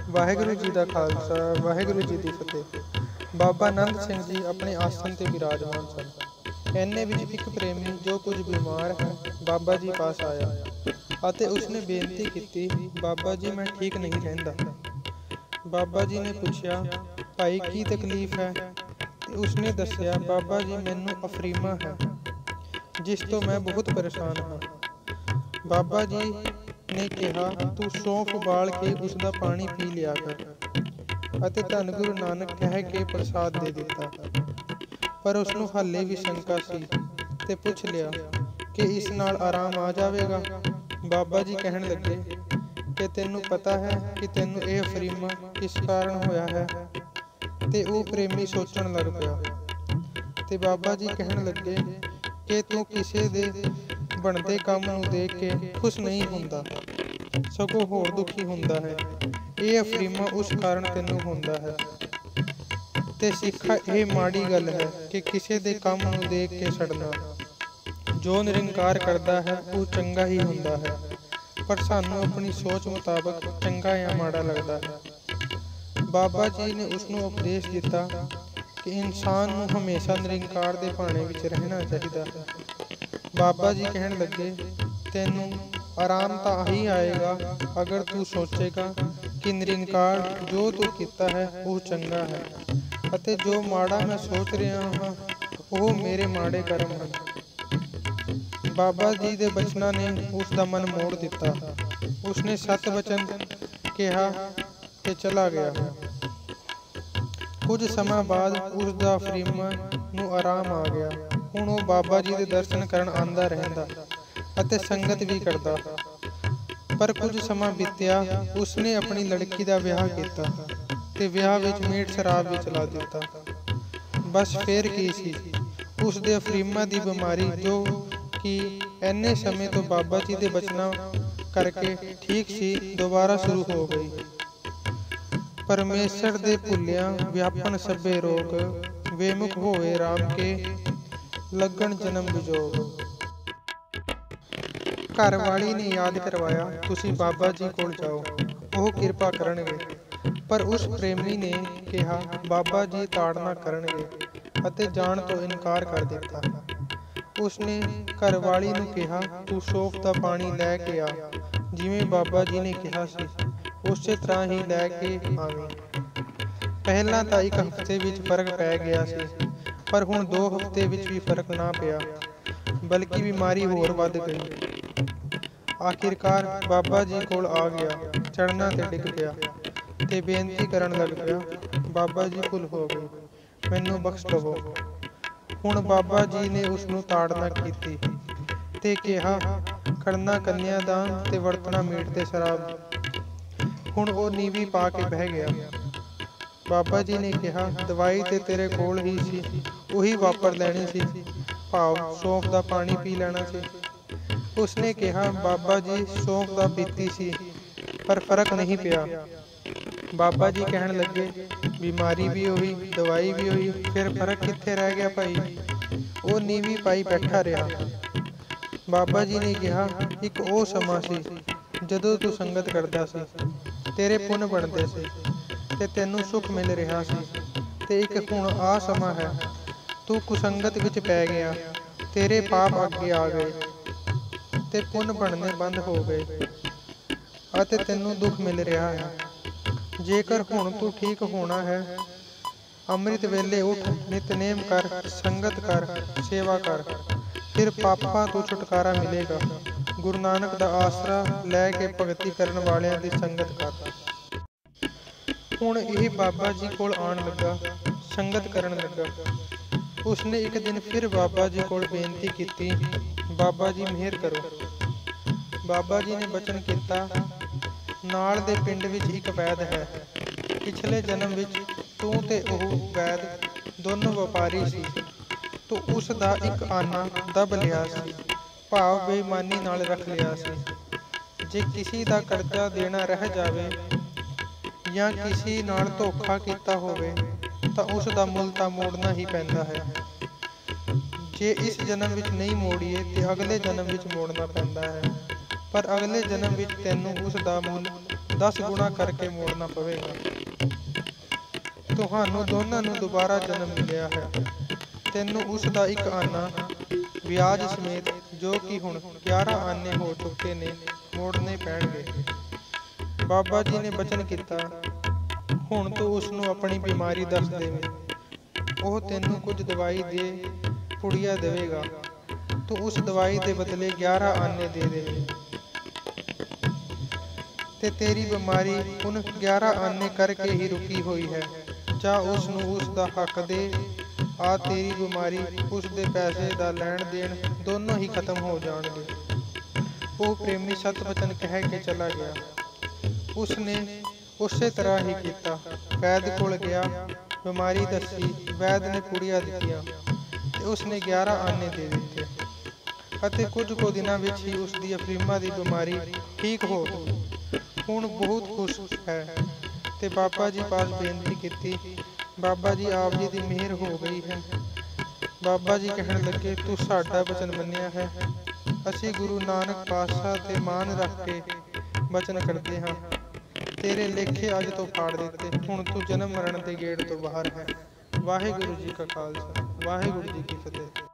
ਵਾਹਿਗੁਰੂ ਜੀ ਦਾ ਖਾਲਸਾ, ਵਾਹਿਗੁਰੂ ਜੀ ਦੀ ਫਤਿਹ। ਬਾਬਾ ਨੰਦ ਸਿੰਘ ਜੀ ਆਪਣੇ ਆਸਣ ਤੇ ਵਿਰਾਜਮਾਨ ਸਨ। ਐਨੇ ਵਿੱਚ ਇੱਕ ਪ੍ਰੇਮੀ ਜੋ ਕੁਝ ਬਿਮਾਰ ਹੈ ਬਾਬਾ ਜੀ ਪਾਸ ਆਇਆ ਅਤੇ ਉਸਨੇ ਬੇਨਤੀ ਕੀਤੀ, ਬਾਬਾ ਜੀ ਮੈਂ ਠੀਕ ਨਹੀਂ ਰਹਿੰਦਾ। ਬਾਬਾ ਜੀ ਨੇ ਪੁੱਛਿਆ, ਭਾਈ ਕੀ ਤਕਲੀਫ ਹੈ? ਤੇ ਉਸਨੇ ਦੱਸਿਆ, ਬਾਬਾ ਜੀ ਮੈਨੂੰ ਅਫਰੀਮਾ ਹੈ ਜਿਸ ਤੋਂ ਮੈਂ ਬਹੁਤ ਪਰੇਸ਼ਾਨ ਹਾਂ। ਬਾਬਾ ਜੀ ਨੇ ਕਿਹਾ, ਤੂੰ ਸੌਂਫ ਉਬਾਲ ਕੇ ਉਸ ਦਾ ਪਾਣੀ ਪੀ ਲਿਆ ਕਰ ਅਤੇ ਧੰਨ ਗੁਰੂ ਨਾਨਕ ਕਹਿ ਕੇ ਪ੍ਰਸਾਦ ਦੇ ਦਿੱਤਾ। ਪਰ ਉਸਨੂੰ ਹਾਲੇ ਵੀ ਸ਼ੰਕਾ ਸੀ ਤੇ ਪੁੱਛ ਲਿਆ ਕਿ ਇਸ ਨਾਲ ਆਰਾਮ ਆ ਜਾਵੇਗਾ। ਬਾਬਾ ਜੀ ਕਹਿਣ ਲੱਗੇ ਕਿ ਤੈਨੂੰ ਪਤਾ ਹੈ ਕਿ ਤੈਨੂੰ ਇਹ ਅਫਰੀਮਾ ਕਿਸ ਕਾਰਨ ਹੋਇਆ ਹੈ? ਤੇ ਉਹ ਪ੍ਰੇਮੀ ਸੋਚਣ ਲੱਗ ਪਿਆ ਤੇ ਬਾਬਾ ਜੀ ਕਹਿਣ ਲੱਗੇ ਕਿ ਤੂੰ ਕਿਸੇ ਦੇ ਬਣਦੇ ਕੰਮ ਨੂੰ ਦੇਖ ਕੇ ਖੁਸ਼ ਨਹੀਂ ਹੁੰਦਾ, ਸਗੋਂ ਹੋਰ ਦੁਖੀ ਹੁੰਦਾ ਹੈ। ਇਹ ਅਫਰੀਮਾ ਉਸ ਕਾਰਨ ਤੈਨੂੰ ਹੁੰਦਾ ਹੈ ਤੇ ਸਿੱਖਾ ਇਹ ਮਾੜੀ ਗੱਲ ਹੈ ਕਿ ਕਿਸੇ ਦੇ ਕੰਮ ਨੂੰ ਦੇਖ ਕੇ ਛੱਡਣਾ। ਜੋ ਨਿਰੰਕਾਰ ਕਰਦਾ ਹੈ ਉਹ ਚੰਗਾ ਹੀ ਹੁੰਦਾ ਹੈ, ਪਰ ਸਾਨੂੰ ਆਪਣੀ ਸੋਚ ਮੁਤਾਬਕ ਚੰਗਾ ਜਾਂ ਮਾੜਾ ਲੱਗਦਾ ਹੈ। ਬਾਬਾ ਜੀ ਨੇ ਉਸਨੂੰ ਉਪਦੇਸ਼ ਦਿੱਤਾ ਕਿ ਇਨਸਾਨ ਨੂੰ ਹਮੇਸ਼ਾ ਨਿਰੰਕਾਰ ਦੇ ਭਾਣੇ ਵਿੱਚ ਰਹਿਣਾ ਚਾਹੀਦਾ ਹੈ। ਬਾਬਾ ਜੀ ਕਹਿਣ ਲੱਗੇ, ਤੈਨੂੰ ਆਰਾਮ ਤਾਂ ਆਹੀ ਆਏਗਾ ਅਗਰ ਤੂੰ ਸੋਚੇਗਾ ਕਿ ਨਿਰੰਕਾਰ ਜੋ ਤੂੰ ਕੀਤਾ ਹੈ ਉਹ ਚੰਗਾ ਹੈ ਅਤੇ ਜੋ ਮਾੜਾ ਮੈਂ ਸੋਚ ਰਿਹਾ ਹਾਂ ਉਹ ਮੇਰੇ ਮਾੜੇ ਕਰਮ ਹਨ। ਬਾਬਾ ਜੀ ਦੇ ਬਚਨਾਂ ਨੇ ਉਸ ਦਾ ਮਨ ਮੋੜ ਦਿੱਤਾ। ਉਸਨੇ ਸਤ ਵਚਨ ਕਿਹਾ ਤੇ ਚਲਾ ਗਿਆ। ਕੁਝ ਸਮਾਂ ਬਾਅਦ ਉਸ ਦਾ ਅਫਰੀਮਾ ਨੂੰ ਆਰਾਮ ਆ ਗਿਆ। ਹੁਣ ਉਹ ਬਾਬਾ ਜੀ ਦੇ ਦਰਸ਼ਨ ਕਰਨ ਆਉਂਦਾ ਰਹਿੰਦਾ ਅਤੇ ਸੰਗਤ ਵੀ ਕਰਦਾ। ਪਰ ਕੁਝ ਸਮਾਂ ਬੀਤਿਆ, ਉਸਨੇ ਆਪਣੀ ਲੜਕੀ ਦਾ ਵਿਆਹ ਕੀਤਾ ਤੇ ਵਿਆਹ ਵਿੱਚ ਮੀਟ ਸ਼ਰਾਬ ਵੀ ਚਲਾ ਦਿੱਤਾ। ਬਸ ਫੇਰ ਕੀ ਸੀ, ਉਸ ਦੇ ਅਫਰੀਮਾ ਦੀ ਬਿਮਾਰੀ ਜੋ ਕਿ ਇੰਨੇ ਸਮੇਂ ਤੋਂ ਬਾਬਾ ਜੀ ਦੇ ਬਚਨਾਂ ਕਰਕੇ ਠੀਕ ਸੀ, ਦੁਬਾਰਾ ਸ਼ੁਰੂ ਹੋ ਗਈ। ਪਰਮੇਸ਼ਰ ਦੇ ਭੁੱਲਿਆਂ ਵਿਆਪਨ ਸਭੇ ਰੋਗ, ਵੇਮੁਖ ਹੋਏ ਰਾਮ ਕੇ ਲੱਗਣ ਜਨਮ ਵਿਜੋਗ। ਘਰ ਵਾਲੀ ਨੇ ਯਾਦ ਕਰਵਾਇਆ, ਤੁਸੀਂ ਬਾਬਾ ਜੀ ਕੋਲ ਜਾਓ, ਉਹ ਕਿਰਪਾ ਕਰਨਗੇ। ਪਰ ਉਸ ਪ੍ਰੇਮੀ ਨੇ ਕਿਹਾ, ਬਾਬਾ ਜੀ ਤਾੜਨਾ ਕਰਨਗੇ ਅਤੇ ਜਾਣ ਤੋਂ ਇਨਕਾਰ ਕਰ ਦਿੱਤਾ। ਉਸਨੇ ਘਰ ਵਾਲੀ ਨੂੰ ਕਿਹਾ, ਤੂੰ ਸੌਂਫ ਦਾ ਪਾਣੀ ਲੈ ਕੇ ਆ, ਜਿਵੇਂ ਬਾਬਾ ਜੀ ਨੇ ਕਿਹਾ ਸੀ ਉਸੇ ਤਰ੍ਹਾਂ ਹੀ ਲੈ ਕੇ ਆਵੀਂ। ਪਹਿਲਾਂ ਤਾਂ ਇੱਕ ਹਫ਼ਤੇ ਵਿੱਚ ਫਰਕ ਪੈ ਗਿਆ ਸੀ, ਪਰ ਹੁਣ 2 ਹਫ਼ਤੇ ਵਿੱਚ ਵੀ ਫਰਕ ਨਾ ਪਿਆ, ਬਲਕਿ ਬਿਮਾਰੀ ਹੋਰ ਵੱਧ ਗਈ। ਆਖਿਰਕਾਰ ਬਾਬਾ ਜੀ ਕੋਲ ਆ ਗਿਆ, ਚੜ੍ਹਨਾ ਤੇ ਡਿੱਗ ਪਿਆ ਤੇ ਬੇਨਤੀ ਕਰਨ ਲੱਗ ਪਿਆ, ਬਾਬਾ ਜੀ ਭੁੱਲ ਹੋ ਗਈ, ਮੈਨੂੰ ਬਖਸ਼ ਲਵੋ। ਹੁਣ ਬਾਬਾ ਜੀ ਨੇ ਉਸਨੂੰ ਤਾੜਨਾ ਕੀਤੀ ਤੇ ਕਿਹਾ, ਕਰਨਾ ਕੰਨਿਆਦਾਨ ਤੇ ਵਰਤਣਾ ਮੀਟ ਤੇ ਸ਼ਰਾਬ। ਹੁਣ ਉਹ ਨੀਵੀਂ ਪਾ ਕੇ ਬਹਿ ਗਿਆ। ਬਾਬਾ ਜੀ ਨੇ ਕਿਹਾ, ਦਵਾਈ ਤੇ ਤੇਰੇ ਕੋਲ ਹੀ ਸੀ, ਉਹੀ ਵਾਪਰ ਲੈਣੀ ਸੀ, ਭਾਵ ਸੌਂਫ ਦਾ ਪਾਣੀ ਪੀ ਲੈਣਾ ਸੀ। ਉਸਨੇ ਕਿਹਾ, ਬਾਬਾ ਜੀ ਸੌਂਫ ਦਾ ਪੀਤੀ ਸੀ ਪਰ ਫਰਕ ਨਹੀਂ ਪਿਆ। ਬਾਬਾ ਜੀ ਕਹਿਣ ਲੱਗੇ, ਬਿਮਾਰੀ ਵੀ ਉਹੀ, ਦਵਾਈ ਵੀ ਉਹੀ, ਫਿਰ ਫਰਕ ਕਿੱਥੇ ਰਹਿ ਗਿਆ ਭਾਈ? ਉਹ ਨੀਵੀਂ ਪਾਈ ਬੈਠਾ ਰਿਹਾ। ਬਾਬਾ ਜੀ ਨੇ ਕਿਹਾ, ਇੱਕ ਉਹ ਸਮਾਂ ਸੀ ਜਦੋਂ ਤੂੰ ਸੰਗਤ ਕਰਦਾ ਸੀ, ਤੇਰੇ ਪੁੰਨ ਬਣਦੇ ਸੀ ਤੇ ਤੈਨੂੰ ਸੁੱਖ ਮਿਲ ਰਿਹਾ ਸੀ, ਤੇ ਇੱਕ ਹੁਣ ਆਹ ਸਮਾਂ ਹੈ, ਤੂੰ ਕੁਸੰਗਤ ਵਿੱਚ ਪੈ ਗਿਆ, ਤੇਰੇ ਪਾਪ ਅੱਗੇ ਆ ਗਏ ਤੇ ਪੁੰਨ ਬਣਨੇ ਬੰਦ ਹੋ ਗਏ ਅਤੇ ਤੈਨੂੰ ਦੁੱਖ ਮਿਲ ਰਿਹਾ ਹੈ। ਜੇਕਰ ਹੁਣ ਤੂੰ ਠੀਕ ਹੋਣਾ ਹੈ, ਅੰਮ੍ਰਿਤ ਵੇਲੇ ਉੱਠ, ਨਿਤਨੇਮ ਕਰ, ਸੰਗਤ ਕਰ, ਸੇਵਾ ਕਰ, ਫਿਰ ਪਾਪਾਂ ਤੋਂ ਛੁਟਕਾਰਾ ਮਿਲੇਗਾ। ਗੁਰੂ ਨਾਨਕ ਦਾ ਆਸਰਾ ਲੈ ਕੇ ਭਗਤੀ ਕਰਨ ਵਾਲਿਆਂ ਦੀ ਸੰਗਤ ਕਰ। ਹੁਣ ਇਹ ਬਾਬਾ ਜੀ ਕੋਲ ਆਉਣ ਲੱਗਾ, ਸੰਗਤ ਕਰਨ ਲੱਗਾ। ਉਸਨੇ ਇੱਕ ਦਿਨ ਫਿਰ ਬਾਬਾ ਜੀ ਕੋਲ ਬੇਨਤੀ ਕੀਤੀ, ਬਾਬਾ ਜੀ ਮਿਹਰ ਕਰੋ। ਬਾਬਾ ਜੀ ਨੇ ਬਚਨ ਕੀਤਾ, ਨਾਲ ਦੇ ਪਿੰਡ ਵਿੱਚ ਇੱਕ ਵੈਦ ਹੈ, ਪਿਛਲੇ ਜਨਮ ਵਿੱਚ ਤੂੰ ਤੇ ਉਹ ਵੈਦ ਦੋਨੋਂ ਵਪਾਰੀ ਸੀ। ਤੂੰ ਉਸ ਦਾ ਇੱਕ ਆਨਾ ਦੱਬ ਲਿਆ ਸੀ, ਭਾਵ ਬੇਈਮਾਨੀ ਨਾਲ ਰੱਖ ਲਿਆ ਸੀ। ਜੇ ਕਿਸੇ ਦਾ ਕਰਜ਼ਾ ਦੇਣਾ ਰਹਿ ਜਾਵੇ ਜਾਂ ਕਿਸੇ ਨਾਲ ਧੋਖਾ ਕੀਤਾ ਹੋਵੇ ਤਾਂ ਉਸ ਦਾ ਮੁੱਲ ਤਾਂ ਮੋੜਨਾ ਹੀ ਪੈਂਦਾ ਹੈ। ਜੇ ਇਸ ਜਨਮ ਵਿੱਚ ਨਹੀਂ ਮੋੜੀਏ ਤੇ ਅਗਲੇ ਜਨਮ ਵਿੱਚ ਮੋੜਨਾ ਪੈਂਦਾ ਹੈ, ਪਰ ਅਗਲੇ ਜਨਮ ਵਿੱਚ ਤੈਨੂੰ ਉਸ ਦਾ ਮੁੱਲ 10 ਗੁਣਾ ਕਰਕੇ ਮੋੜਨਾ ਪਵੇਗਾ। ਤੁਹਾਨੂੰ ਦੋਨਾਂ ਨੂੰ ਦੁਬਾਰਾ ਜਨਮ ਮਿਲਿਆ ਹੈ। ਤੈਨੂੰ ਉਸ ਦਾ ਇੱਕ ਆਨਾ ਵਿਆਜ ਸਮੇਤ, ਜੋ ਕਿ ਹੁਣ 11 ਆਨੇ ਹੋ ਚੁੱਕੇ ਨੇ, ਮੋੜਨੇ ਪੈਣਗੇ। ਬਾਬਾ ਜੀ ਨੇ ਬਚਨ ਕੀਤਾ, ਹੁਣ ਤੂੰ ਉਸ ਨੂੰ ਆਪਣੀ ਬਿਮਾਰੀ ਦੱਸ ਦੇਵੇਂ। ਉਹ ਤੈਨੂੰ ਕੁਝ ਦਵਾਈ ਦੇ ਪੁੜੀਆ ਦੇਵੇਗਾ। ਤੂੰ ਉਸ ਦਵਾਈ ਦੇ ਬਦਲੇ 11 ਆਨੇ ਦੇ ਦੇਵੇਂ ਤੇ ਤੇਰੀ ਬਿਮਾਰੀ ਹੁਣ 11 ਆਨੇ ਕਰਕੇ ਹੀ ਰੁਕੀ ਹੋਈ ਹੈ। ਜਾਂ ਉਸ ਨੂੰ ਉਸ ਦਾ ਹੱਕ ਦੇ, ਆ ਤੇਰੀ ਬਿਮਾਰੀ, ਉਸ ਦੇ ਪੈਸੇ ਦਾ ਲੈਣ ਦੇਣ ਦੋਨੋਂ ਹੀ ਖਤਮ ਹੋ ਜਾਣਗੇ। ਉਹ ਪ੍ਰੇਮੀ ਸਤ ਵਚਨ ਕਹਿ ਕੇ ਚਲਾ ਗਿਆ। ਉਸਨੇ ਉਸੇ ਤਰ੍ਹਾਂ ਹੀ ਕੀਤਾ। ਵੈਦ ਕੋਲ ਗਿਆ, ਬਿਮਾਰੀ ਦੱਸੀ। ਵੈਦ ਨੇ ਪੁੜੀਆਂ ਦਿੱਤੀਆਂ ਤੇ ਉਸਨੇ 11 ਆਨੇ ਦੇ ਦਿੱਤੇ ਅਤੇ ਕੁਝ ਕੁ ਦਿਨਾਂ ਵਿੱਚ ਹੀ ਉਸਦੀ ਅਫਰੀਮਾ ਦੀ ਬਿਮਾਰੀ ਠੀਕ ਹੋ ਗਈ। ਹੁਣ ਬਹੁਤ ਖੁਸ਼ ਹੈ ਤੇ ਬਾਬਾ ਜੀ ਪਾਸ ਬੇਨਤੀ ਕੀਤੀ। ਬਾਬਾ ਜੀ, ਆਪ ਜੀ ਦੀ ਮਿਹਰ ਹੋ ਗਈ ਹੈ। ਬਾਬਾ ਜੀ ਕਹਿਣ ਲੱਗੇ, ਤੂੰ ਸਾਡਾ ਵਚਨ ਮੰਨਿਆ ਹੈ। ਅਸੀਂ ਗੁਰੂ ਨਾਨਕ ਪਾਤਸ਼ਾਹ ਤੇ ਮਾਣ ਰੱਖ ਕੇ ਵਚਨ ਕਰਦੇ ਹਾਂ। ਤੇਰੇ ਲੇਖੇ ਅੱਜ ਤੋਂ ਫਾੜ ਦਿੱਤੇ। ਹੁਣ ਤੂੰ ਜਨਮ ਮਰਨ ਦੇ ਗੇੜ ਤੋਂ ਬਾਹਰ ਹੈ। ਵਾਹਿਗੁਰੂ ਜੀ ਕਾ ਖਾਲਸਾ, ਵਾਹਿਗੁਰੂ ਜੀ ਕੀ ਫਤਿਹ।